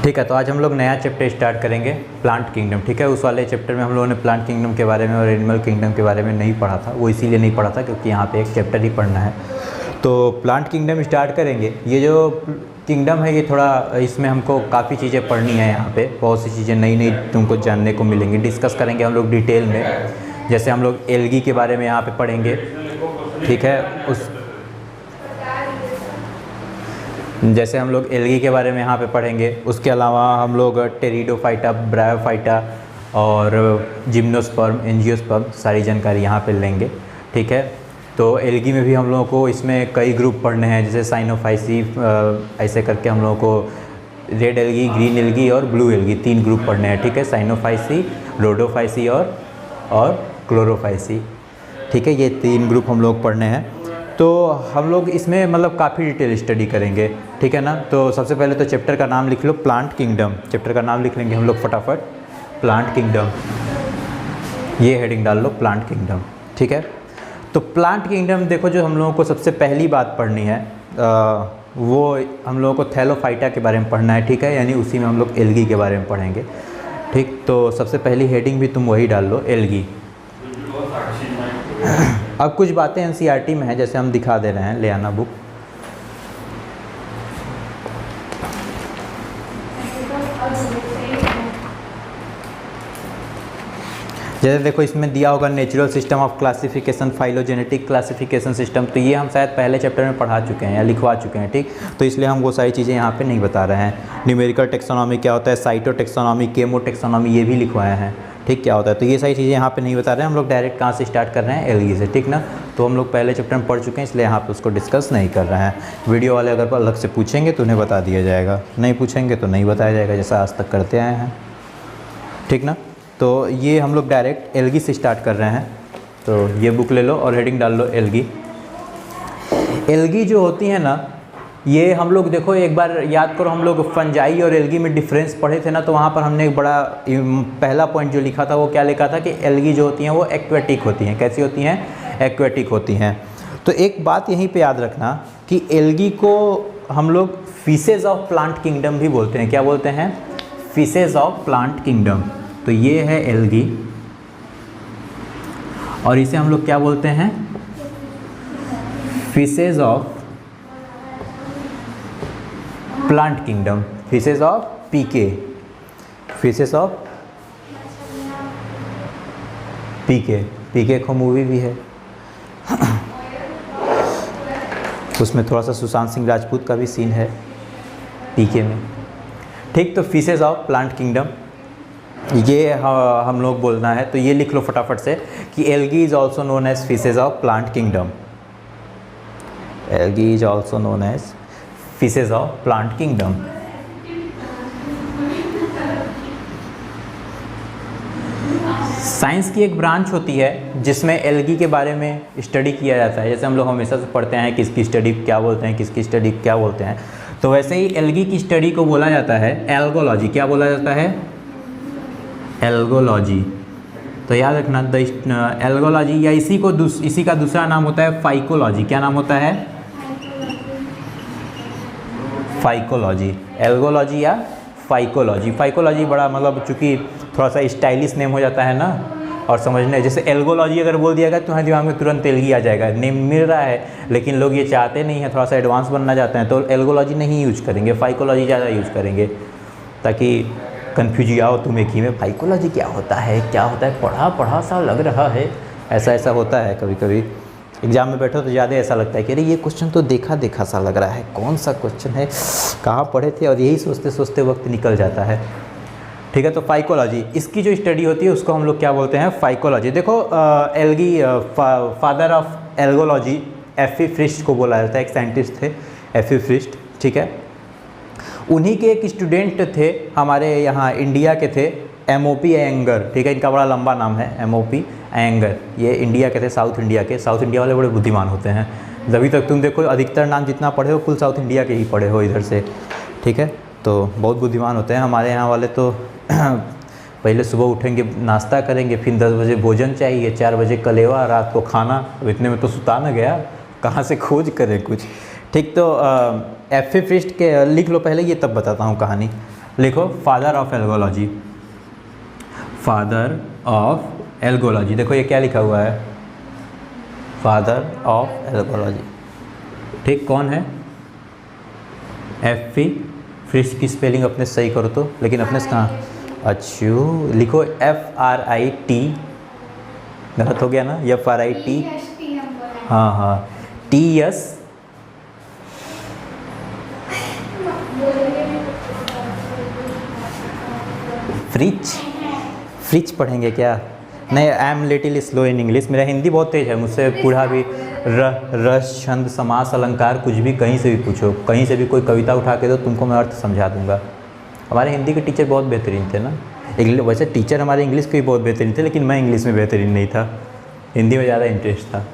ठीक है, तो आज हम लोग नया चैप्टर स्टार्ट करेंगे, प्लांट किंगडम। ठीक है, उस वाले चैप्टर में हम लोगों ने प्लांट किंगडम के बारे में और एनिमल किंगडम के बारे में नहीं पढ़ा था। वो इसीलिए नहीं पढ़ा था क्योंकि यहाँ पे एक चैप्टर ही पढ़ना है। तो प्लांट किंगडम स्टार्ट करेंगे। ये जो किंगडम है ये थोड़ा, इसमें हमको काफ़ी चीज़ें पढ़नी है। यहाँ पे बहुत सी चीज़ें नई नई तुमको जानने को मिलेंगी। डिस्कस करेंगे हम लोग डिटेल में। जैसे हम लोग एल्गी के बारे में यहाँ पे पढ़ेंगे। ठीक है, जैसे हम लोग एल्गी के बारे में यहाँ पे पढ़ेंगे। उसके अलावा हम लोग टेरिडोफाइटा, ब्रायोफाइटा और जिम्नोस्पर्म, एंजियोस्पर्म सारी जानकारी यहाँ पे लेंगे। ठीक है, तो एल्गी में भी हम लोगों को इसमें कई ग्रुप पढ़ने हैं, जैसे साइनोफाइसी, ऐसे करके हम लोगों को रेड एल्गी, ग्रीन एल्गी और ब्लू एल्गी 3 ग्रुप पढ़ने हैं। ठीक है, साइनोफाइसी, रोडोफाइसी और क्लोरोफाइसी। ठीक है, ये 3 ग्रुप हम लोग पढ़ने हैं। तो हम लोग इसमें मतलब काफ़ी डिटेल स्टडी करेंगे। ठीक है ना। तो सबसे पहले तो चैप्टर का नाम लिख लो, प्लांट किंगडम। चैप्टर का नाम लिख लेंगे हम लोग फटाफट, प्लांट किंगडम। ये हेडिंग डाल लो, प्लांट किंगडम। ठीक है, तो प्लांट किंगडम देखो, जो हम लोगों को सबसे पहली बात पढ़नी है वो हम लोगों को थैलोफाइटा के बारे में पढ़ना है। ठीक है, यानी उसी में हम लोग एल्गी के बारे में पढ़ेंगे। ठीक, तो सबसे पहली हेडिंग भी तुम वही डाल लो, एल्गी। अब कुछ बातें एनसीईआरटी में हैं, जैसे हम दिखा दे रहे हैं, ले आना बुक। जैसे देखो इसमें दिया होगा natural system of classification, phylogenetic classification system. तो ये हम शायद पहले चैप्टर में पढ़ा चुके हैं या लिखवा चुके हैं। ठीक, तो इसलिए हम वो सारी चीज़ें यहाँ पे नहीं बता रहे हैं। न्यूमेरिकल टेक्सोनॉमी क्या होता है, साइटो टेक्सोनॉमी, केमो टेक्सोनॉमी, ये भी लिखवाए हैं। ठीक, क्या होता है, तो ये सारी चीज़ें यहाँ पे नहीं बता रहे हैं। हम लोग डायरेक्ट कहाँ से स्टार्ट कर रहे हैं, एल्गी से। ठीक ना, तो हम लोग पहले चैप्टर में पढ़ चुके हैं, इसलिए यहाँ पे उसको डिस्कस नहीं कर रहे हैं। वीडियो वाले अगर अलग से पूछेंगे तो उन्हें बता दिया जाएगा, नहीं पूछेंगे तो नहीं बताया जाएगा, जैसा आज तक करते आए हैं। ठीक ना, तो ये हम लोग डायरेक्ट एल्गी से स्टार्ट कर रहे हैं। तो ये बुक ले लो और हेडिंग डाल लो, एल्गी। एल्गी जो होती है ना, ये हम लोग देखो एक बार याद करो, हम लोग फंजाई और एल्गी में डिफरेंस पढ़े थे ना, तो वहाँ पर हमने एक बड़ा पहला पॉइंट जो लिखा था वो क्या लिखा था कि एल्गी जो होती हैं वो एक्वेटिक होती हैं। कैसी होती हैं, एक्वेटिक होती हैं। तो एक बात यहीं पे याद रखना कि एल्गी को हम लोग फिशेज ऑफ प्लांट किंगडम भी बोलते हैं। क्या बोलते हैं, फिशेज ऑफ प्लांट किंगडम। तो ये है एल्गी और इसे हम लोग क्या बोलते हैं, fishes of plant kingdom, fishes of PK, fishes of PK. PK को मूवी भी है उसमें थोड़ा सा सुशांत सिंह राजपूत का भी सीन है पीके में। ठीक, तो फिशेज ऑफ प्लांट किंगडम ये हम लोग बोलना है। तो ये लिख लो फटाफट से कि algae is also known as fishes of plant kingdom. Algae is also known as fishes of plant kingdom. Science की एक ब्रांच होती है जिसमें एल्गी के बारे में स्टडी किया जाता है। जैसे हम लोग हमेशा से पढ़ते हैं किसकी स्टडी क्या बोलते हैं, किसकी स्टडी क्या बोलते हैं, तो वैसे ही एल्गी की स्टडी को बोला जाता है एल्गोलॉजी। क्या बोला जाता है, एल्गोलॉजी। तो याद रखना, एल्गोलॉजी या इसी का दूसरा नाम होता है फाइकोलॉजी। क्या नाम होता है, फाइकोलॉजी। एल्गोलॉजी या फाइकोलॉजी। फाइकोलॉजी बड़ा मतलब चूँकि थोड़ा सा स्टाइलिश नेम हो जाता है ना, और समझने, जैसे एल्गोलॉजी अगर बोल दिया गया तो तुम्हारे दिमाग में तुरंत एल्गी आ जाएगा, नेम मिल रहा है। लेकिन लोग ये चाहते नहीं हैं, थोड़ा सा एडवांस बनना चाहते हैं, तो एल्गोलॉजी नहीं यूज करेंगे, फाइकोलॉजी ज़्यादा यूज करेंगे, ताकि कन्फ्यूज आओ तुम एक ही में, फाइकोलॉजी क्या होता है, क्या होता है, पढ़ा सा लग रहा है। ऐसा होता है कभी कभी एग्जाम में बैठो तो ज़्यादा ऐसा लगता है कि अरे ये क्वेश्चन तो देखा सा लग रहा है, कौन सा क्वेश्चन है, कहाँ पढ़े थे, और यही सोचते सोचते वक्त निकल जाता है। ठीक है, तो फाइकोलॉजी, इसकी जो स्टडी होती है उसको हम लोग क्या बोलते हैं, फाइकोलॉजी। देखो एल्गी फादर ऑफ एल्गोलॉजी एफी फ्रिस्ट को बोला जाता है, एक साइंटिस्ट थे एफी फ्रिस्ट। ठीक है, उन्हीं के एक स्टूडेंट थे हमारे यहाँ इंडिया के थे, एमओपी अयंगर। ठीक है, इनका बड़ा लंबा नाम है, एमओपी अयंगर। ये इंडिया के थे, साउथ इंडिया के। साउथ इंडिया वाले बड़े बुद्धिमान होते हैं, जभी तक तुम देखो अधिकतर नाम जितना पढ़े हो कुल साउथ इंडिया के ही पढ़े हो इधर से। ठीक है, तो बहुत बुद्धिमान होते हैं। हमारे यहाँ वाले तो पहले सुबह उठेंगे, नाश्ता करेंगे, फिर 10 बजे भोजन चाहिए, 4 बजे कलेवा, रात को खाना। अब इतने में तो सुता न गया, कहाँ से खोज करें कुछ। ठीक, तो एफी फ्रिस्ट के लिख लो पहले, ये तब बताता हूँ कहानी। लिखो father of algology, father of algology. देखो ये क्या लिखा हुआ है, फादर ऑफ एल्गोलॉजी। ठीक, कौन है? एफ.वी. फ्रिश की स्पेलिंग अपने सही करो तो, लेकिन अपने कहाँ? अच्छा, लिखो F.R.I.T. गलत हो गया ना, F.R.I.T. हाँ हाँ, T.S. फ्रिज पढ़ेंगे क्या? नहीं, I am little slow in English. मेरा हिंदी बहुत तेज़ है, मुझसे बूढ़ा भी रस, छंद, समास, अलंकार कुछ भी कहीं से भी पूछो, कहीं से भी कोई कविता उठा के दो, तुमको मैं अर्थ समझा दूंगा। हमारे हिंदी के टीचर बहुत बेहतरीन थे ना। वैसे टीचर हमारे इंग्लिश के भी बहुत बेहतरीन थे, लेकिन मैं इंग्लिश में बेहतरीन नहीं था, हिंदी में ज़्यादा इंटरेस्ट था।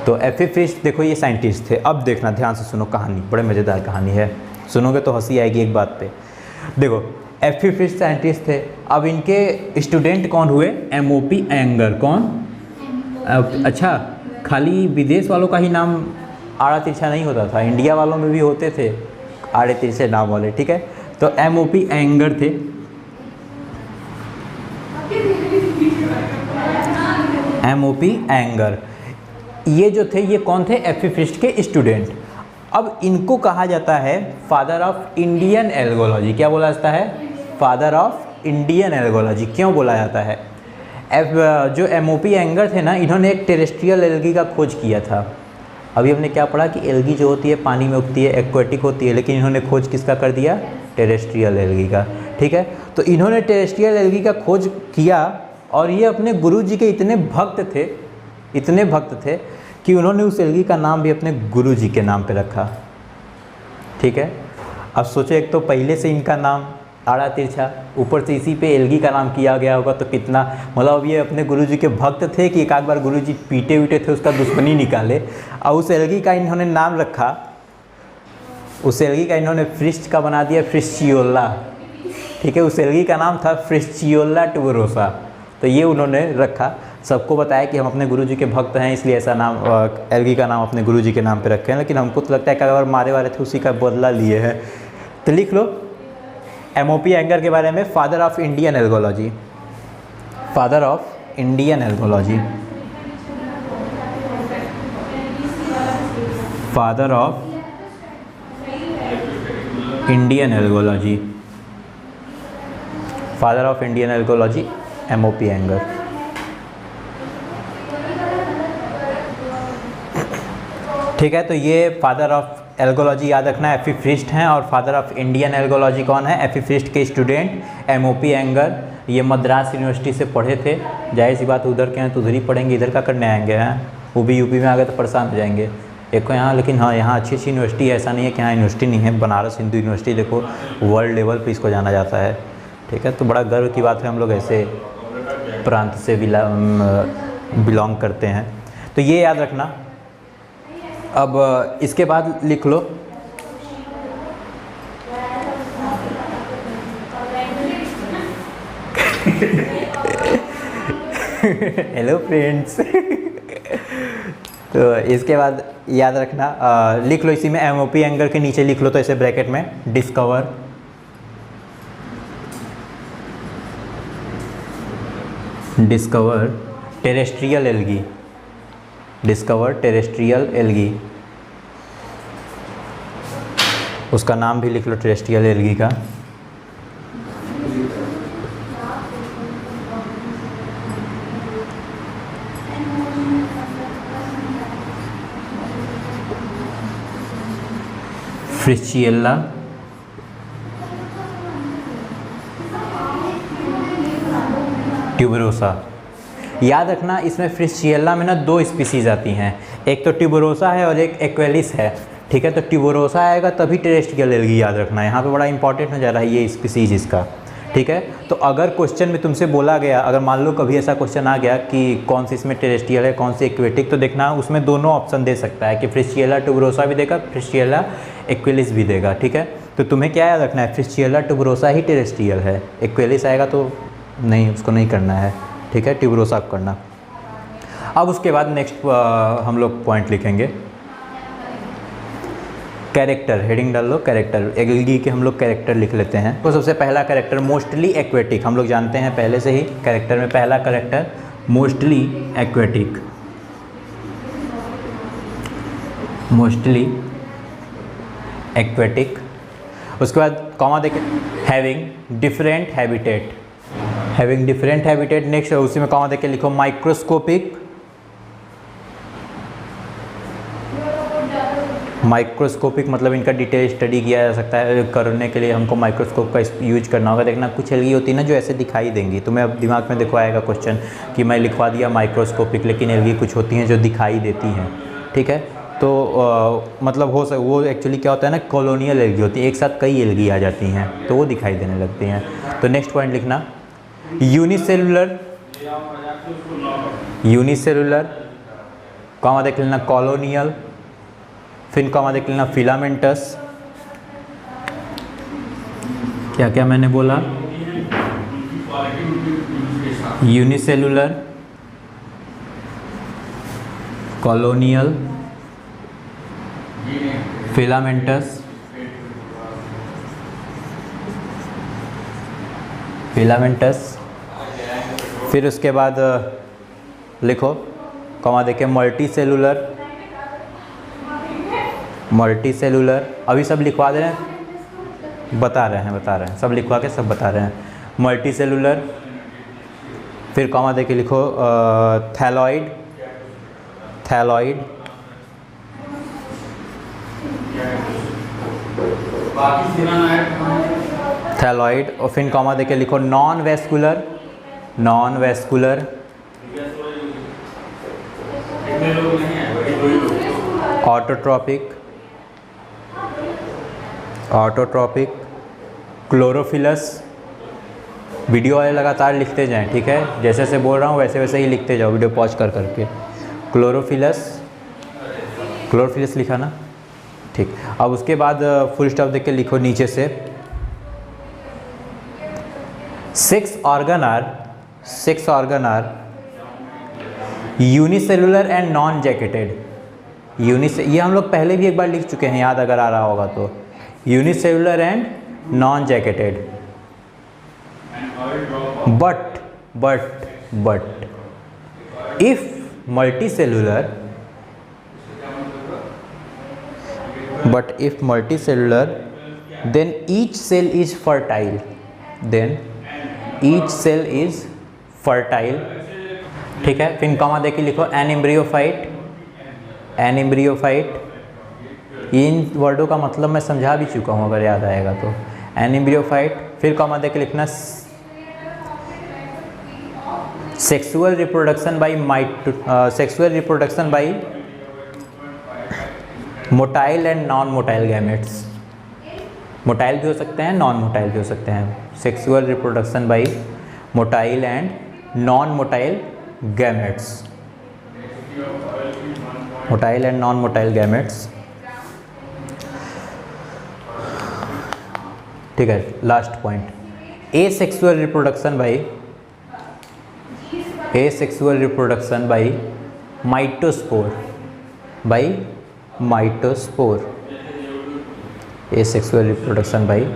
तो F.V. फ्रिश देखो ये साइंटिस्ट थे। अब देखना ध्यान से सुनो, कहानी बड़े मज़ेदार कहानी है, सुनोगे तो हंसी आएगी एक बात पे। देखो F.V. फ्रिश साइंटिस्ट थे। अब इनके स्टूडेंट कौन हुए? M.O.P. एंगर। कौन? अच्छा, खाली विदेश वालों का ही नाम आड़ा तिरछा नहीं होता था, इंडिया वालों में भी होते थे आड़े तिरछे नाम वाले। ठीक है, तो M.O.P. एंगर थे। M.O.P. एंगर ये जो थे, ये कौन थे? F.V. फ्रिश के स्टूडेंट। अब इनको कहा जाता है फादर ऑफ इंडियन एल्गोलॉजी। क्या बोला जाता है? Father of Indian algology. क्यों बोला जाता है? जो M.O.P. एंगर थे ना, इन्होंने एक टेरेस्ट्रियल एल्गी का खोज किया था। अभी हमने क्या पढ़ा कि एल्गी जो होती है पानी में उगती है, एक्वेटिक होती है, लेकिन इन्होंने खोज किसका कर दिया? टेरेस्ट्रियल एल्गी का। ठीक है, तो इन्होंने टेरेस्ट्रियल एल्गी का खोज किया और ये अपने गुरुजी के इतने भक्त थे कि उन्होंने उस एल्गी का नाम भी अपने गुरुजी के नाम पे रखा। ठीक है, अब सोचो, एक तो पहले से इनका नाम आड़ा तिरछा, ऊपर से इसी पे एल्गी का नाम किया गया होगा, तो कितना मतलब अब ये अपने गुरुजी के भक्त थे कि एक आध बार गुरुजी पीटे थे, उसका दुश्मनी निकाले और उस एल्गी का इन्होंने नाम रखा, उस एल्गी का इन्होंने फ्रिश का बना दिया फ्रिश्चियोला। ठीक है, उस एल्गी का नाम था फ्रिश्चियोला ट्यूबरोसा, तो ये उन्होंने रखा। सबको बताया कि हम अपने गुरुजी के भक्त हैं, इसलिए ऐसा नाम एल्गी का नाम अपने गुरुजी के नाम पे रखे हैं, लेकिन हमको तो लगता है कि अगर मारे वाले थे उसी का बदला लिए हैं। तो लिख लो M.O.P. एंगर के बारे में, father of Indian algology, father of Indian algology, father of Indian algology, father of Indian algology M.O.P. Anger. ठीक है, तो ये फादर ऑफ एल्गोलॉजी याद रखना है, F.V. फ्रिश हैं, और फादर ऑफ इंडियन एल्गोलॉजी कौन है? F.V. फ्रिश के स्टूडेंट M.O.P. एंगर। ये मद्रास यूनिवर्सिटी से पढ़े थे, जाहिर सी बात उधर के हैं तो उधर ही पढ़ेंगे, इधर का करने आएंगे हैं? वो भी यूपी में आ गए तो परेशान हो जाएंगे। एक को यहाँ, लेकिन हाँ यहाँ अच्छी यूनिवर्सिटी है, ऐसा नहीं है कि यहाँ यूनिवर्सिटी नहीं है। बनारस हिंदू यूनिवर्सिटी देखो, वर्ल्ड लेवल पर इसको जाना जाता है। ठीक है, तो बड़ा गर्व की बात है, हम लोग ऐसे प्रांत से बिलोंग करते हैं, तो ये याद रखना। अब इसके बाद लिख लो हेलो फ्रेंड्स। तो इसके बाद याद रखना, लिख लो इसी में M.O.P. एंगर के नीचे लिख लो, तो ऐसे ब्रैकेट में discover terrestrial algae, discover terrestrial algae, उसका नाम भी लिख लो टेरेस्ट्रियल एल्गी का। फ्रिश्चियोला ट्यूबरोसा। याद रखना, इसमें फ्रिश्चियोला में ना दो स्पीसीज़ आती हैं, एक तो ट्यूबरोसा है और एक एक्वेलिस है। ठीक है, तो ट्यूबरोसा आएगा तभी टेरेस्ट्रियल एल्गी याद रखना, यहाँ पे बड़ा इंपॉर्टेंट हो जा रहा है ये स्पीसीज़ इसका। ठीक है, तो अगर क्वेश्चन में तुमसे बोला गया, अगर मान लो कभी ऐसा क्वेश्चन आ गया कि कौन सी इसमें टेरेस्ट्रियल है कौन सी एक्वेटिक, तो देखना उसमें दोनों ऑप्शन दे सकता है कि फ्रिश्चियोला ट्यूबरोसा भी देगा, फ्रिश्चियोला एक्वेलिस भी देगा। ठीक है, तो तुम्हें क्या याद रखना है? फ्रिश्चियोला ट्यूबरोसा ही टेरेस्ट्रियल है, एक्वेलिस आएगा तो नहीं, उसको नहीं करना है। ठीक है, ट्यूबरोसा को करना। अब उसके बाद नेक्स्ट हम लोग पॉइंट लिखेंगे, कैरेक्टर, हेडिंग डाल लो कैरेक्टर, एल्गी के हम लोग कैरेक्टर लिख लेते हैं। तो सबसे पहला कैरेक्टर मोस्टली एक्वेटिक, हम लोग जानते हैं पहले से ही कैरेक्टर में पहला character mostly aquatic, mostly aquatic. उसके बाद कॉमा देके having different habitat, having different habitat. Next उसी में कॉमा देके लिखो माइक्रोस्कोपिक, माइक्रोस्कोपिक मतलब इनका डिटेल स्टडी किया जा सकता है, करने के लिए हमको माइक्रोस्कोप का यूज करना होगा। देखना कुछ एल्गी होती है ना जो ऐसे दिखाई देंगी, तुम्हें अब दिमाग में देखो आएगा क्वेश्चन कि मैं लिखवा दिया माइक्रोस्कोपिक, लेकिन एल्गी कुछ होती हैं जो दिखाई देती हैं, ठीक है। तो मतलब वो एक्चुअली क्या होता है ना, कॉलोनियल एल्गी होती है, एक साथ कई एल्गी आ जाती हैं तो वो दिखाई देने लगती हैं। तो नेक्स्ट पॉइंट लिखना यूनिसेलुलर, यूनिसेलुलर कॉमा देख लेना कॉलोनियल, फिर कॉमा देख लेना फिलामेंटस। क्या क्या मैंने बोला, यूनिसेलुलर, कॉलोनियल, फिलामेंटस, फिलामेंटस। फिर उसके बाद लिखो कॉमा देके मल्टी सेलुलर, मल्टी सेलुलर। अभी सब लिखवा दे रहे हैं, बता रहे हैं सब लिखवा के सब बता रहे हैं। मल्टी सेलुलर, फिर कॉमा देके लिखो थैलॉइड, थैलॉइड, थैलॉइड। और फिर कॉमा देके लिखो non vascular, non vascular, autotrophic, autotrophic, chlorophyllous. Video वाले लगातार लिखते जाएं, ठीक है, जैसे जैसे बोल रहा हूँ वैसे वैसे ही लिखते जाओ वीडियो पॉज कर करके। क्लोरोफिलस, क्लोरोफिलस लिखा ना, ठीक। अब उसके बाद फुल स्टॉप देख के लिखो नीचे से 6 organ are unicellular and non jacketed. ये हम लोग पहले भी एक बार लिख चुके हैं, याद अगर आ रहा होगा तो। Unicellular and non jacketed, but if multicellular, then each cell is fertile, ठीक है। फिर कॉमा देके लिखो एनिम्ब्रियोफाइट, एनिम्ब्रियोफाइट। इन वर्डों का मतलब मैं समझा भी चुका हूँ अगर याद आएगा तो, एनिम्ब्रियोफाइट। फिर कॉमा देके लिखना sexual reproduction by motile and non motile gametes. Motile भी हो सकते हैं, नॉन मोटाइल भी हो सकते हैं। Sexual reproduction by motile and non motile gametes, motile and non motile gametes, ठीक है। Last point asexual reproduction by mitospore, asexual reproduction by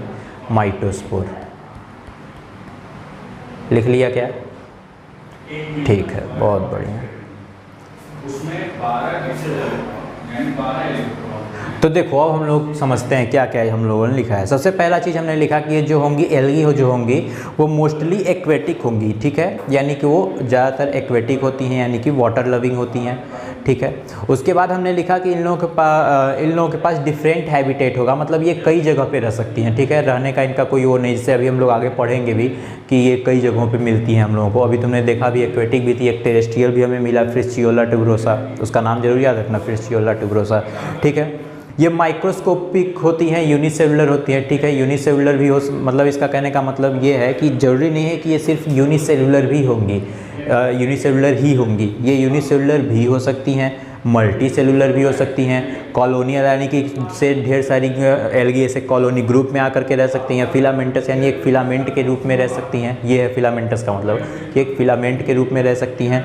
mitospore. लिख लिया क्या? ठीक है, बहुत बढ़िया। तो देखो अब हम लोग समझते हैं क्या क्या हम लोगों ने लिखा है। सबसे पहला चीज़ हमने लिखा कि ये जो होंगी एल्गी जो होंगी वो मोस्टली एक्वेटिक होंगी, ठीक है, यानी कि वो ज़्यादातर एक्वेटिक होती हैं, यानी कि वाटर लविंग होती हैं, ठीक है। उसके बाद हमने लिखा कि इन लोगों के पास डिफरेंट हैबिटेट होगा, मतलब ये कई जगह पे रह सकती हैं, ठीक है, रहने का इनका कोई वो नहीं। जैसे अभी हम लोग आगे पढ़ेंगे भी कि ये कई जगहों पे मिलती हैं हम लोगों को। अभी तुमने देखा भी एक्वेटिक भी थी, एक टेरेस्ट्रियल भी हमें मिला, फ्रिस्चियोला ट्यूबरोसा, उसका नाम जरूर याद रखना, फ्रिस्चियोला ट्यूबरोसा, ठीक है। ये माइक्रोस्कोपिक होती हैं, यूनिसेलुलर होती हैं, ठीक है। यूनिसेलुलर भी हो, मतलब इसका कहने का मतलब ये है कि ज़रूरी नहीं है कि ये सिर्फ यूनिसेलुलर भी होंगी, यूनिसेलुलर ही होंगी, ये यूनिसेलुलर भी हो सकती हैं, मल्टी सेलुलर भी हो सकती हैं, कॉलोनियल यानी कि से ढेर सारी एल्गी ऐसे कॉलोनी ग्रुप में आकर के रह सकती हैं, फिलामेंटस यानी एक फिलामेंट के रूप में रह सकती हैं, ये है फिलामेंटस का मतलब कि एक फिलामेंट के रूप में रह सकती हैं।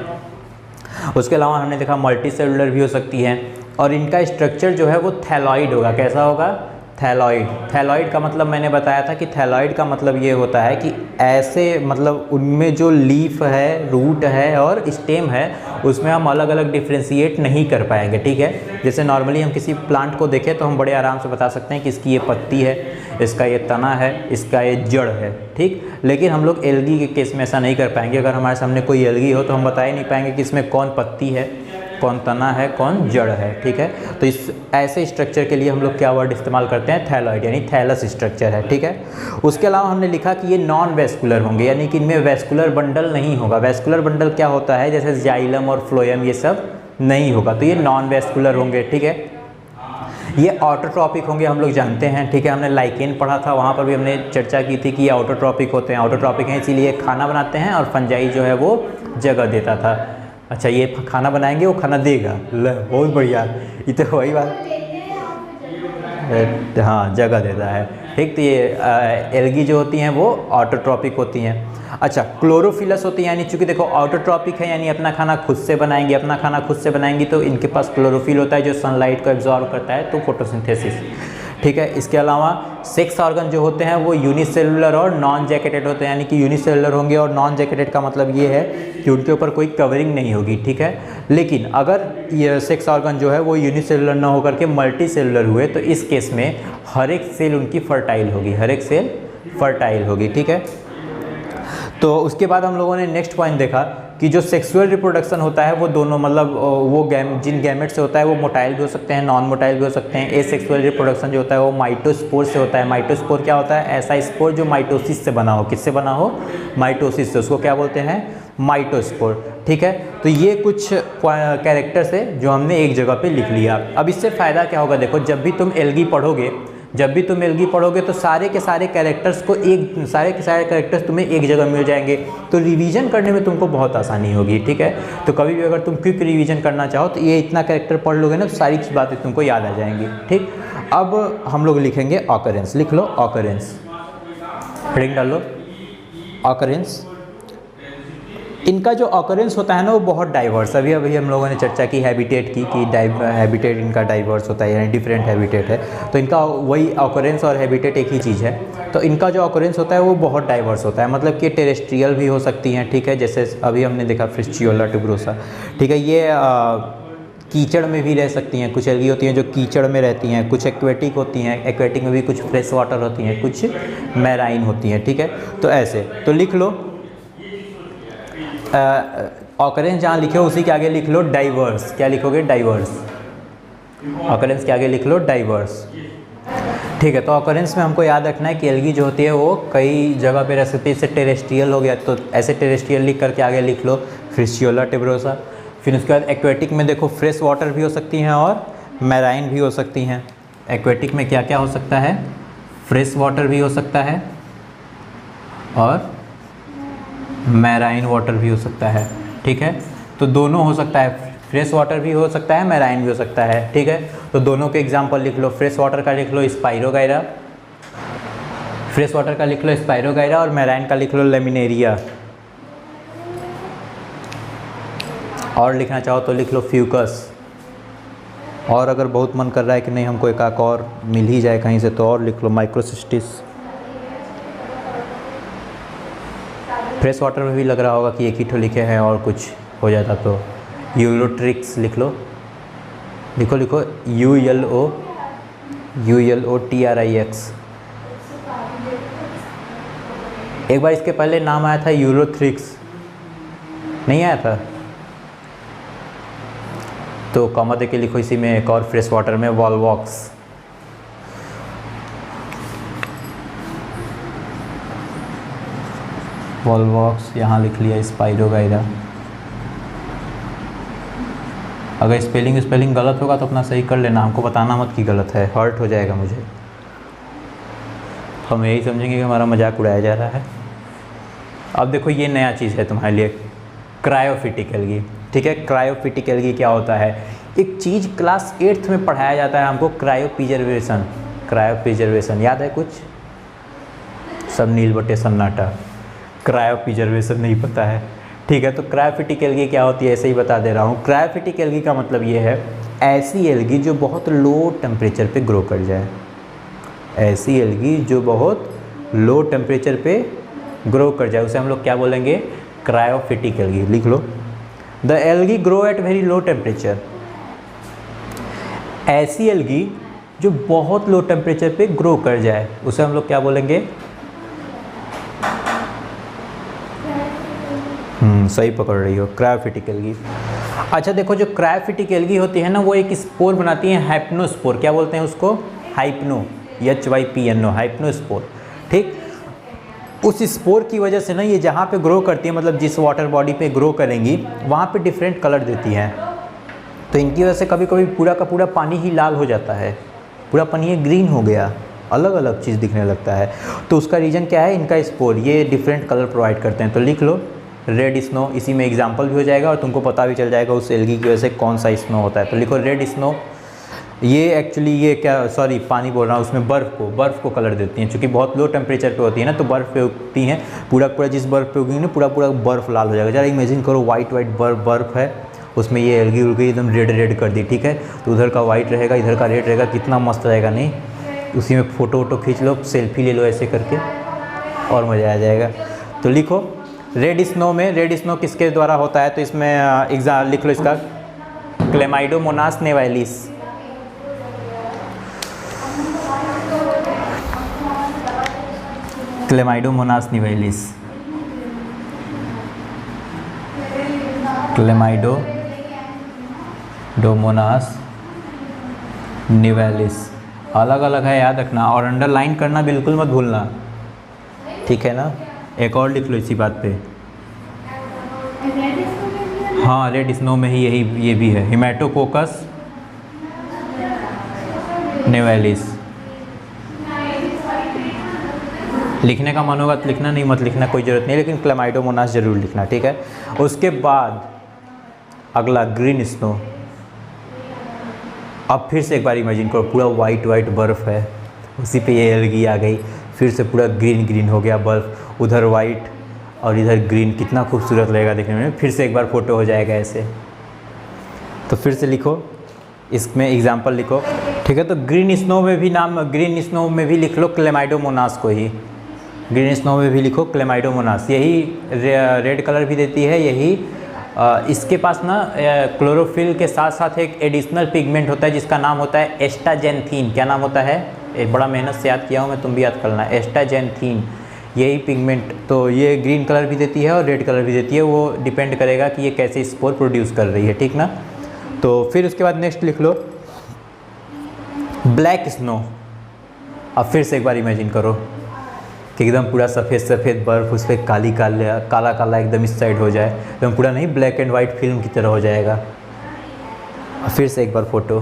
उसके अलावा हमने देखा मल्टी सेलुलर भी हो सकती हैं, और इनका स्ट्रक्चर जो है वो थैलॉइड होगा। कैसा होगा? थैलॉइड। थैलॉइड का मतलब मैंने बताया था कि थैलॉइड का मतलब ये होता है कि ऐसे मतलब उनमें जो लीफ है, रूट है और स्टेम है, उसमें हम अलग अलग डिफ्रेंशिएट नहीं कर पाएंगे। ठीक है, जैसे नॉर्मली हम किसी प्लांट को देखें तो हम बड़े आराम से बता सकते हैं कि इसकी ये पत्ती है, इसका ये तना है, इसका ये जड़ है। ठीक, लेकिन हम लोग एल्गी के केस में ऐसा नहीं कर पाएंगे। अगर हमारे सामने कोई एल्गी हो तो हम बता ही नहीं पाएंगे कि इसमें कौन पत्ती है, कौन तना है, कौन जड़ है। ठीक है, तो इस ऐसे स्ट्रक्चर के लिए हम लोग क्या वर्ड इस्तेमाल करते हैं? थैलॉइड, यानी थैलस स्ट्रक्चर है। ठीक है, उसके अलावा हमने लिखा कि ये नॉन वेस्कुलर होंगे, यानी कि इनमें वेस्कुलर बंडल नहीं होगा। वेस्कुलर बंडल क्या होता है? जैसे जाइलम और फ्लोएम, ये सब नहीं होगा, तो ये नॉन वेस्कुलर होंगे। ठीक है, ये ऑटोट्रॉपिक होंगे, हम लोग जानते हैं। ठीक है, हमने लाइकेन पढ़ा था, वहाँ पर भी हमने चर्चा की थी कि ये ऑटोट्रॉपिक होते हैं। ऑटोट्रॉपिक हैं इसीलिए खाना बनाते हैं और फंजाई जो है वो जगह देता था। अच्छा, ये खाना बनाएंगे, वो खाना देगा। बहुत बढ़िया, ये तो वही बात, हाँ, जगह देता है। ठीक, तो ये एल्गी जो होती हैं वो ऑटोट्रॉपिक होती हैं। अच्छा, क्लोरोफिलस होती हैं, यानी चूँकि देखो ऑटोट्रॉपिक है यानी अपना खाना खुद से बनाएंगे। अपना खाना खुद से बनाएंगी तो इनके पास क्लोरोफिल होता है जो सनलाइट को एब्जॉर्ब करता है, तो फोटोसिंथेसिस। ठीक है, इसके अलावा सेक्स ऑर्गन जो होते हैं वो यूनिसेलुलर और नॉन जैकेटेड होते हैं, यानी कि यूनिसेलुलर होंगे और नॉन जैकेटेड का मतलब ये है कि उनके ऊपर कोई कवरिंग नहीं होगी। ठीक है, लेकिन अगर ये सेक्स ऑर्गन जो है वो यूनिसेलुलर ना होकर के मल्टी सेलुलर हुए तो इस केस में हर एक सेल उनकी फर्टाइल होगी, हर एक सेल फर्टाइल होगी। ठीक है, तो उसके बाद हम लोगों ने नेक्स्ट पॉइंट देखा कि जो सेक्सुअल रिप्रोडक्शन होता है वो दोनों मतलब वो जिन गैमेट से होता है वो मोटाइल भी हो सकते हैं, नॉन मोटाइल भी हो सकते हैं। एसेक्सुअल रिप्रोडक्शन जो होता है वो माइटोस्पोर से होता है। माइटोस्पोर क्या होता है? ऐसा स्पोर जो माइटोसिस से बना हो। किससे बना हो? माइटोसिस से, उसको क्या बोलते हैं? माइटोस्पोर। ठीक है, तो ये कुछ कैरेक्टर्स है जो हमने एक जगह पे लिख लिया। अब इससे फ़ायदा क्या होगा? देखो, जब भी तुम एल्गी पढ़ोगे तो सारे के सारे कैरेक्टर्स तुम्हें एक जगह मिल जाएंगे, तो रिवीजन करने में तुमको बहुत आसानी होगी। ठीक है, तो कभी भी अगर तुम क्विक रिवीजन करना चाहो तो ये इतना कैरेक्टर पढ़ लोगे ना तो सारी बातें तुमको याद आ जाएंगी। ठीक, अब हम लोग लिखेंगे ऑकरेंस। लिख लो ऑकरेंस, हेडिंग डाल लो ऑकरेंस। इनका जो ऑकरेंस होता है ना वो बहुत डाइवर्स, अभी हम लोगों ने चर्चा की हैबिटेट की कि हैबिटेट इनका डाइवर्स होता है, यानी डिफरेंट हैबिटेट है। तो इनका वही ऑकरेंस और हैबिटेट एक ही चीज़ है। तो इनका जो ऑकरेंस होता है वो बहुत डाइवर्स होता है, मतलब कि टेरेस्ट्रियल भी हो सकती हैं। ठीक है, जैसे अभी हमने देखा फ्रिस्चियोला ट्यूबरोसा। ठीक है, ये कीचड़ में भी रह सकती हैं। कुछ एल्गी होती हैं जो कीचड़ में रहती हैं, कुछ एक्वेटिक होती हैं, एक्वेटिक में भी कुछ फ्रेश वाटर होती हैं, कुछ मैराइन होती हैं। ठीक है, तो ऐसे तो लिख लो ऑकरेंस जहाँ लिखे हो उसी के आगे लिख लो डाइवर्स। क्या लिखोगे? डाइवर्स। ऑकरेंस के आगे लिख लो डाइवर्स। ठीक है, तो ऑकरेंस में हमको याद रखना है कि एल्गी जो होती है वो कई जगह पे रह सकती है। इससे टेरेस्ट्रियल हो गया तो ऐसे टेरेस्ट्रियल लिख करके आगे लिख लो फ्रिस्चियोला ट्यूबरोसा। फिर उसके बाद एक्वेटिक में देखो फ्रेश वाटर भी हो सकती हैं और मैराइन भी हो सकती हैं। एक्वेटिक में क्या क्या हो सकता है? फ्रेश वाटर भी हो सकता है और मैराइन वाटर भी हो सकता है। ठीक है, तो दोनों हो सकता है, फ्रेश वाटर भी हो सकता है, मैराइन भी हो सकता है। ठीक है, तो दोनों के एग्जांपल लिख लो। फ्रेश वाटर का लिख लो स्पाइरोगाइरा, फ्रेश वाटर का लिख लो स्पाइरोगाइरा, और मैराइन का लिख लो लेमिनेरिया। और लिखना चाहो तो लिख लो फ्यूकस। और अगर बहुत मन कर रहा है कि नहीं हमको एक और मिल ही जाए कहीं से तो और लिख लो माइक्रोसिस्टिस। फ्रेश वाटर में भी लग रहा होगा कि एक ही ठो लिखे हैं और कुछ हो जाता तो यूलोट्रिक्स लिख लो। लिखो ULOTRIX। एक बार इसके पहले नाम आया था यूलोथ्रिक्स, नहीं आया था? तो कॉमा दे के लिखो इसी में एक और फ्रेश वाटर में वॉलवॉक्स। वॉलवॉक्स यहाँ लिख लिया स्पाइरोगाइरा। अगर स्पेलिंग गलत होगा तो अपना सही कर लेना, हमको बताना मत कि गलत है, हर्ट हो जाएगा मुझे। हम यही समझेंगे कि हमारा मजाक उड़ाया जा रहा है। अब देखो ये नया चीज़ है तुम्हारे लिए, क्रायोफिटिक एल्गी। ठीक है, क्रायोफिटिक एल्गी क्या होता है? एक चीज़ क्लास 8th में पढ़ाया जाता है हमको, क्रायोप्रिजर्वेशन। क्रायोप्रिजर्वेशन याद है कुछ? सब नील बटे सन्नाटा, क्रायोप्रिजर्वेशन नहीं पता है। ठीक है, तो क्रायोफिटिक एल्गी क्या होती है ऐसे ही बता दे रहा हूँ। क्रायोफिटिक एल्गी का मतलब ये है ऐसी एल्गी जो बहुत लो टेम्परेचर पे ग्रो कर जाए, ऐसी एल्गी जो बहुत लो टेम्परेचर पे ग्रो कर जाए उसे हम लोग क्या बोलेंगे, क्रायोफिटिक एल्गी। लिख लो, the algae grow at very low temperature. ऐसी एल्गी जो बहुत लो टेम्परेचर पे ग्रो कर जाए उसे हम लोग क्या बोलेंगे, सही पकड़ रही हो, क्रायोफिटिक एल्गी। अच्छा देखो, जो क्रायोफिटिक एल्गी होती है ना वो एक स्पोर बनाती है, हाइप्नोस्पोर। क्या बोलते हैं उसको, हाइप्नो, HYPNO, हाइप्नोस्पोर। ठीक, उस स्पोर की वजह से ना ये जहाँ पे ग्रो करती है, मतलब जिस वाटर बॉडी पे ग्रो करेंगी वहाँ पे डिफरेंट कलर देती हैं। तो इनकी वजह से कभी कभी पूरा का पूरा पानी ही लाल हो जाता है, पूरा पानी ग्रीन हो गया, अलग अलग चीज़ दिखने लगता है। तो उसका रीज़न क्या है, इनका स्पोर, ये डिफरेंट कलर प्रोवाइड करते हैं। तो लिख लो रेड स्नो, इसी में एग्जांपल भी हो जाएगा और तुमको पता भी चल जाएगा उस एल्गी की वजह से कौन सा स्नो होता है। तो लिखो रेड स्नो, ये एक्चुअली ये क्या, सॉरी पानी बोल रहा हूँ, उसमें बर्फ़ को कलर देती हैं, क्योंकि बहुत लो टेम्परेचर पे होती है ना, तो बर्फ़ पे उगती हैं, पूरा पूरा जिस बर्फ़ पे उगेंगी ना पूरा पूरा बर्फ़ लाल हो जाएगा। जरा इमेजिन करो, वाइट बर्फ़ है, उसमें ये एल्गी उड़ गई, एकदम रेड कर दी, ठीक है। तो उधर का वाइट रहेगा, इधर का रेड रहेगा, कितना मस्त रहेगा नहीं। उसी में फ़ोटो खींच लो, सेल्फी ले लो ऐसे करके, और मज़ा आ जाएगा। तो लिखो रेड स्नो में, रेड स्नो किसके द्वारा होता है, तो इसमें एग्जाम लिख लो इसका, क्लेमाइडोमोनास निवैलिस। क्लेमाइडोमोनास निवैलिस, क्लेमाइडोमोनास निवैलिस, अलग अलग है, याद रखना, और अंडरलाइन करना बिल्कुल मत भूलना, ठीक है ना। एक और लिख लो इसी बात पे, हाँ रेड स्नो में ही यही ये भी है, हेमेटोकोकस निवैलिस। लिखने का मन होगा तो लिखना, नहीं मत लिखना, कोई ज़रूरत नहीं, लेकिन क्लेमाइडोमोनास ज़रूर लिखना, ठीक है। उसके बाद अगला ग्रीन स्नो। अब फिर से एक बार इमेजिन करो, पूरा वाइट बर्फ़ है, उसी पे ये एल्गी आ गई, फिर से पूरा ग्रीन हो गया बर्फ़, उधर वाइट और इधर ग्रीन, कितना खूबसूरत लगेगा देखने में। फिर से एक बार फ़ोटो हो जाएगा ऐसे। तो फिर से लिखो, इसमें एग्जांपल लिखो, ठीक है। तो ग्रीन स्नो में भी नाम, ग्रीन स्नो में भी लिख लो क्लेमाइडोमोनास को ही, ग्रीन स्नो में भी लिखो क्लेमाइडोमोनास, यही रेड कलर भी देती है, यही इसके पास ना क्लोरोफिल के साथ साथ एक एडिशनल पिगमेंट होता है जिसका नाम होता है एस्टाजेंथीन। क्या नाम होता है, एक बड़ा मेहनत से याद किया हूँ मैं, तुम भी याद करना, एस्टाजेंथीन, यही पिगमेंट। तो ये ग्रीन कलर भी देती है और रेड कलर भी देती है, वो डिपेंड करेगा कि ये कैसे स्पोर प्रोड्यूस कर रही है, ठीक ना। तो फिर उसके बाद नेक्स्ट लिख लो ब्लैक स्नो। अब फिर से एक बार इमेजिन करो कि एकदम पूरा सफ़ेद बर्फ़, उस पर काला एकदम इस साइड हो जाए, एकदम पूरा नहीं, ब्लैक एंड वाइट फिल्म की तरह हो जाएगा। फिर से एक बार फ़ोटो,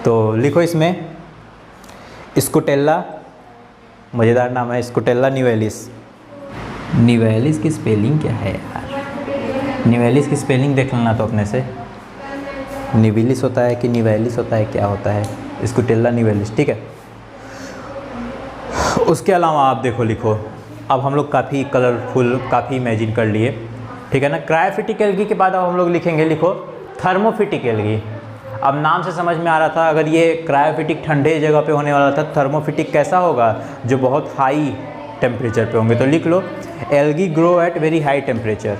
तो लिखो इसमें स्कुटेला, मज़ेदार नाम है, स्कुटेला निवैलिस। निवैलिस की स्पेलिंग क्या है यार, निवैलिस की स्पेलिंग देख लेना तो अपने से, निविलिस होता है कि निवैलिस होता है, क्या होता है, स्कुटेला निवैलिस, ठीक है। उसके अलावा आप देखो, लिखो, अब हम लोग काफ़ी कलरफुल, काफ़ी इमेजिन कर लिए, ठीक है ना। क्रायोफिटिक एल्गी के बाद अब हम लोग लिखेंगे, लिखो थर्मोफिटिक एल्गी। अब नाम से समझ में आ रहा था, अगर ये क्रायोफिटिक ठंडे जगह पे होने वाला था, थर्मोफिटिक कैसा होगा, जो बहुत हाई टेम्परेचर पे होंगे। तो लिख लो algae grow at very high temperature.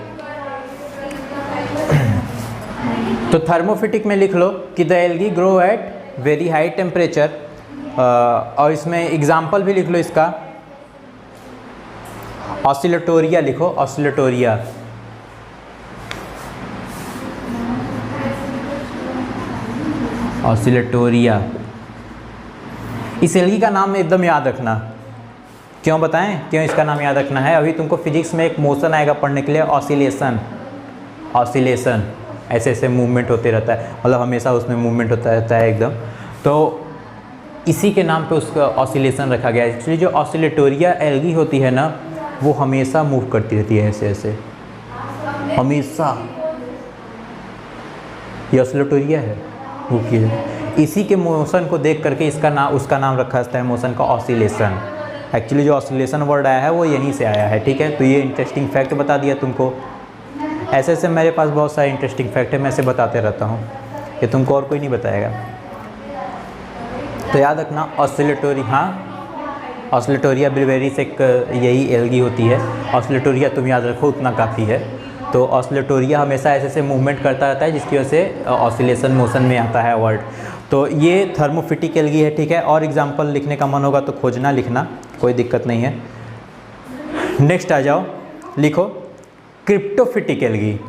तो थर्मोफिटिक में लिख लो कि the algae grow at very high temperature, और इसमें एग्जाम्पल भी लिख लो इसका, ऑसिलेटोरिया लिखो, ऑसिलेटोरिया, ऑसिलेटोरिया। इस एल्गी का नाम एकदम याद रखना, क्यों बताएं, क्यों इसका नाम याद रखना है। अभी तुमको फिजिक्स में एक मोशन आएगा पढ़ने के लिए, ऑसिलेशन, ऑसिलेशन, ऐसे ऐसे मूवमेंट होते रहता है, मतलब हमेशा उसमें मूवमेंट होता रहता है एकदम। तो इसी के नाम पे उसका ऑसिलेशन रखा गया है। एक्चुअली जो ऑसिलेटोरिया एल्गी होती है ना, वो हमेशा मूव करती रहती है ऐसे ऐसे, हमेशा। ये ऑसिलेटोरिया है, मूव किया है। इसी के मोशन को देख करके इसका नाम, उसका नाम रखा जाता है मोशन का, ऑसिलेशन। एक्चुअली जो ऑसिलेशन वर्ड आया है वो यहीं से आया है, ठीक है। तो ये इंटरेस्टिंग फैक्ट बता दिया तुमको। ऐसे ऐसे मेरे पास बहुत सारे इंटरेस्टिंग फैक्ट है, मैं ऐसे बताते रहता हूँ। ये तुमको और कोई नहीं बताएगा। तो याद रखना ऑसिलेटोरी, हाँ ऑसिलेटोरिया बिल्वेरिस एक यही एल्गी होती है। ऑसिलेटोरिया तुम याद रखो, उतना काफ़ी है। तो ऑसिलेटोरिया हमेशा ऐसे ऐसे मूवमेंट करता रहता है जिसकी वजह से ऑसिलेशन मोशन में आता है वर्ड। तो ये थर्मोफिटिक एल्गी है, ठीक है। और एग्जांपल लिखने का मन होगा तो खोजना लिखना, कोई दिक्कत नहीं है। नेक्स्ट आ जाओ, लिखो क्रिप्टोफिटिक एल्गी।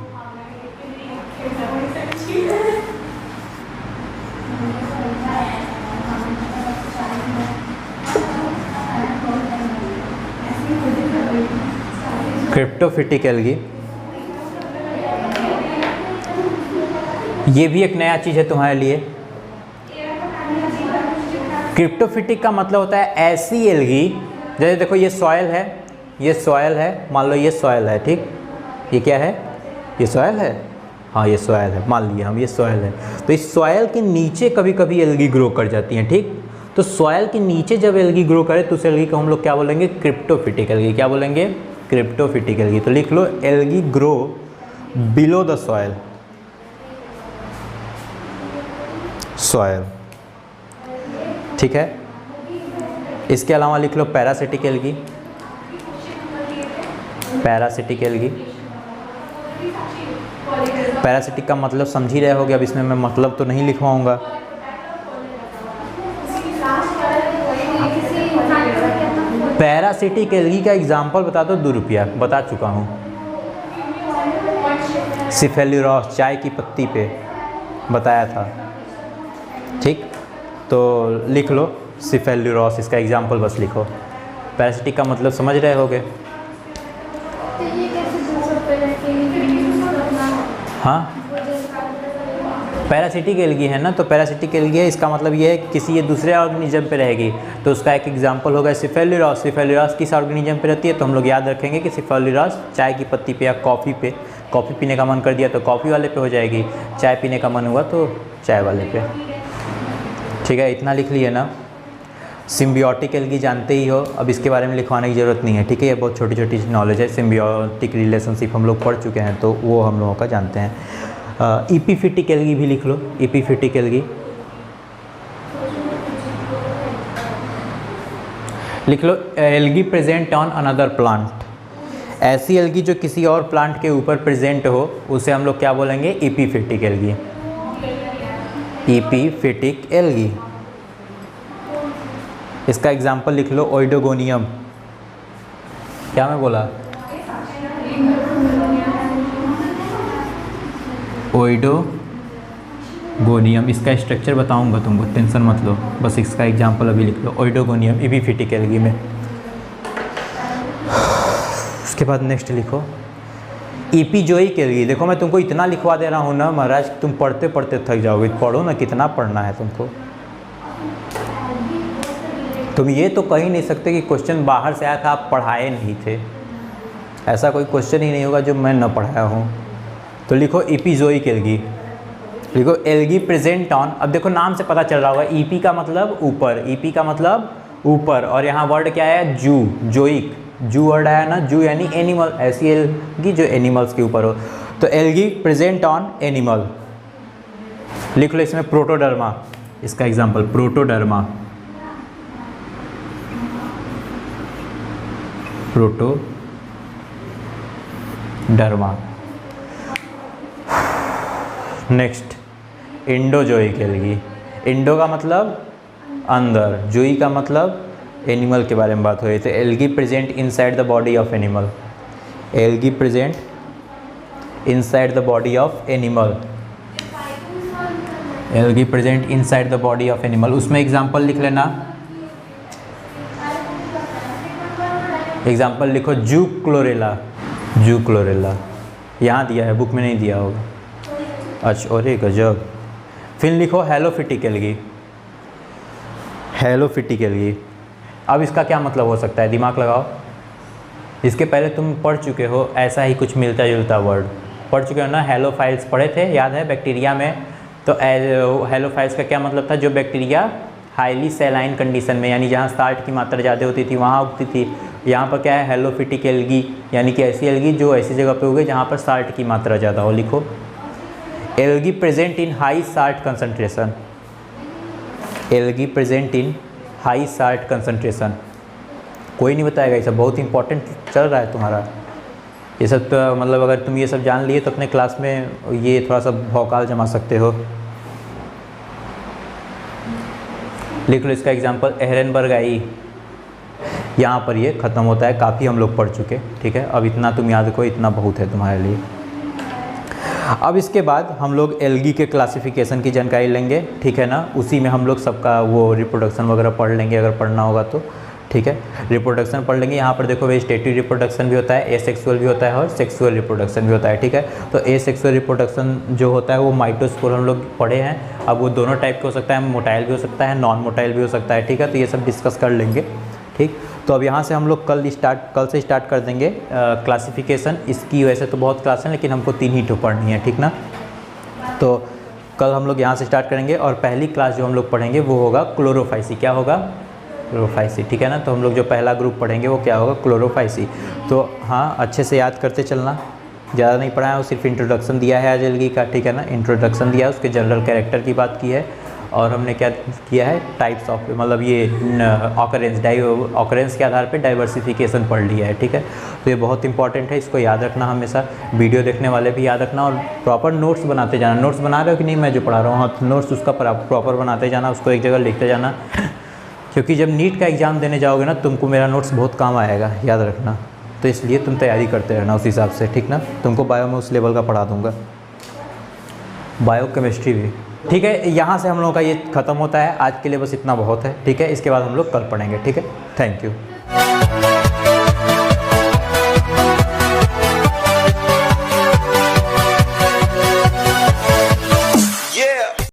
क्रिप्टोफिटिक एल्गी ये भी एक नया चीज़ है तुम्हारे लिए। क्रिप्टोफिटिक का मतलब होता है ऐसी एल्गी, जैसे देखो ये सॉयल है, ये सॉयल है, मान लो ये सॉयल है, ठीक। ये क्या है? ये सॉयल है, हाँ ये सॉयल है, मान लिया हम ये सॉयल है। तो इस सॉयल के नीचे कभी कभी एल्गी ग्रो कर जाती हैं, ठीक। तो सॉयल के नीचे जब एल्गी ग्रो करे तो उस एल्गी को हम लोग क्या बोलेंगे? Cryptophytic algae. क्या बोलेंगे? Cryptophytic algae. तो लिख लो algae grow below the soil, soil, ठीक है। इसके अलावा लिख लो parasitic algae, parasitic algae. Parasitic का मतलब समझ ही रहे होगे, अब इसमें मैं मतलब तो नहीं लिखवाऊंगा। पैरासिटिक एल्गी का एग्जाम्पल बता दो, 2 रुपया बता चुका हूँ। सिफेल्यूरॉस, चाय की पत्ती पे बताया था, ठीक। तो लिख लो सिफेल्यूरॉस, इसका एग्जाम्पल बस लिखो। पैरासिटिक का मतलब समझ रहे होगे। हाँ पैरासिटिक एल्गी है ना, तो पैरासिटिक एल्गी है, इसका मतलब ये है कि किसी ये दूसरे ऑर्गेनिज्म पे रहेगी। तो उसका एक एग्जांपल होगा सिफेल्यूरॉस। सिफेल्यूरॉस किस ऑर्गेनिज्म पे रहती है? तो हम लोग याद रखेंगे कि सिफेल्यूरॉस चाय की पत्ती पे या कॉफ़ी पे, कॉफ़ी पीने का मन कर दिया तो कॉफ़ी वाले पे हो जाएगी, चाय पीने का मन हुआ तो चाय वाले पे, ठीक है। इतना लिख लिए ना। सिम्बियोटिक एल्गी जानते ही हो, अब इसके बारे में लिखवाने की ज़रूरत नहीं है, ठीक है। ये बहुत छोटी छोटी नॉलेज है। सिम्बियोटिक रिलेशनशिप हम लोग पढ़ चुके हैं, तो वो हम लोगों का जानते हैं। इपीफिटिक एल्गी भी लिख लो, इपीफिटिक एल्गी लिख लो। Algae present on another plant, ऐसी एल्गी जो किसी और प्लांट के ऊपर प्रेजेंट हो उसे हम लोग क्या बोलेंगे? इपीफिटिक एल्गी, इपीफिटिक एल्गी। इसका एग्जाम्पल लिख लो ओइडोगोनियम। क्या मैं बोला? ओइडोगोनियम। इसका स्ट्रक्चर बताऊंगा तुमको, टेंशन मत लो, बस इसका एग्जाम्पल अभी लिख लो ओइडोगोनियम इपीफिटिक एल्गी में। उसके बाद नेक्स्ट लिखो इपीजोइक एल्गी। देखो मैं तुमको इतना लिखवा दे रहा हूँ ना महाराज, तुम पढ़ते पढ़ते थक जाओगे। पढ़ो ना, कितना पढ़ना है तुमको। तुम ये तो कह ही नहीं सकते कि क्वेश्चन बाहर से आया था आप पढ़ाए नहीं थे। ऐसा कोई क्वेश्चन ही नहीं होगा जो मैं न पढ़ाया हूँ। तो लिखो इपीजोइक एल्गी, लिखो एल्गी प्रेजेंट ऑन। अब देखो नाम से पता चल रहा होगा, ईपी का मतलब ऊपर, ईपी का मतलब ऊपर, और यहाँ वर्ड क्या है? जू, जोइक, जू वर्ड आया ना, जू यानी एनिमल, ऐसी एल्गी जो एनिमल्स के ऊपर हो। तो एल्गी प्रेजेंट ऑन एनिमल। लिख लो इसमें प्रोटोडर्मा, इसका example protoderma, protoderma. Next endozoic algae. Endo का मतलब अंदर, जोई का मतलब एनिमल के बारे में बात हो रही। तो algae present inside the body of animal, algae present inside the body of animal, algae present inside the body of animal. उसमें एग्जांपल लिख लेना, एग्जांपल लिखो जू क्लोरेला, जू क्लोरेला यहाँ दिया है, बुक में नहीं दिया होगा। अच्छा, अरे गजब। फिर लिखो हेलोफिटिक एल्गी, हेलोफिटिक एल्गी। अब इसका क्या मतलब हो सकता है? दिमाग लगाओ। इसके पहले तुम पढ़ चुके हो ऐसा ही कुछ मिलता जुलता वर्ड पढ़ चुके हो ना। हेलोफाइल्स पढ़े थे, याद है बैक्टीरिया में। तो हेलोफाइल्स का क्या मतलब था? जो बैक्टीरिया हाईली सेलाइन कंडीशन में, यानी जहाँ साल्ट की मात्रा ज़्यादा होती थी वहाँ उगती थी। यहाँ पर क्या है? हेलोफिटिक एल्गी, यानी कि ऐसी एल्गी जो ऐसी जगह पे उगे जहाँ पर साल्ट की मात्रा ज़्यादा हो। लिखो algae present in high salt concentration, algae present in high salt concentration. कोई नहीं बताएगा, ये सब बहुत इंपॉर्टेंट चल रहा है तुम्हारा ये सब। तो मतलब अगर तुम ये सब जान लिए तो अपने क्लास में ये थोड़ा सा भौकाल जमा सकते हो। लिख लो इसका एग्जांपल, एहरेनबर्ग आई। यहाँ पर ये ख़त्म होता है, काफ़ी हम लोग पढ़ चुके, ठीक है। अब इतना तुम याद रखो, इतना बहुत है तुम्हारे लिए। अब इसके बाद हम लोग एल्गी के क्लासिफिकेशन की जानकारी लेंगे, ठीक है ना। उसी में हम लोग सबका वो रिप्रोडक्शन वगैरह पढ़ लेंगे अगर पढ़ना होगा तो, ठीक है। रिप्रोडक्शन पढ़ लेंगे। यहाँ पर देखो वेजिटेटिव रिप्रोडक्शन भी होता है, एसेक्सुअल भी होता है और सेक्सुअल रिप्रोडक्शन भी होता है, ठीक है। तो एसेक्सुअल रिप्रोडक्शन जो होता है वो माइटोस्पोर हम लोग पढ़े हैं। अब वो दोनों टाइप के हो सकता है, मोटाइल भी हो सकता है, नॉन मोटाइल भी हो सकता है, ठीक है। तो ये सब डिस्कस कर लेंगे, ठीक। तो अब यहाँ से हम लोग कल से स्टार्ट कर देंगे क्लासिफिकेशन। इसकी वैसे तो बहुत क्लास हैं लेकिन हमको 3 ही तो पढ़नी है, ठीक ना। तो कल हम लोग यहाँ से स्टार्ट करेंगे और पहली क्लास जो हम लोग पढ़ेंगे वो होगा क्लोरोफाइसी। क्या होगा? क्लोरोफाइसी, ठीक है ना। तो हम लोग जो पहला ग्रुप पढ़ेंगे वो क्या होगा? क्लोरोफाइसी। तो हाँ, अच्छे से याद करते चलना, ज़्यादा नहीं पढ़ा है, वो सिर्फ इंट्रोडक्शन दिया है आज एल्गी का, ठीक है ना। इंट्रोडक्शन दिया है, उसके जनरल कैरेक्टर की बात की है और हमने क्या किया है, टाइप्स ऑफ मतलब ये ऑकरेंस के आधार पे डाइवर्सिफिकेशन पढ़ लिया है, ठीक है। तो ये बहुत इंपॉर्टेंट है, इसको याद रखना हमेशा। वीडियो देखने वाले भी याद रखना और प्रॉपर नोट्स बनाते जाना। नोट्स बना रहे हो कि नहीं? मैं जो पढ़ा रहा हूँ, हाँ, नोट्स उसका प्रॉपर बनाते जाना, उसको एक जगह लिखते जाना, क्योंकि जब नीट का एग्ज़ाम देने जाओगे ना, तुमको मेरा नोट्स बहुत काम आएगा, याद रखना। तो इसलिए तुम तैयारी करते रहना उस हिसाब से, ठीक ना। तुमको बायो में उस लेवल का पढ़ा दूँगा, बायो केमिस्ट्री भी, ठीक है। यहाँ से हम लोगों का ये ख़त्म होता है, आज के लिए बस इतना बहुत है, ठीक है। इसके बाद हम लोग कल पढ़ेंगे, ठीक है। Thank you.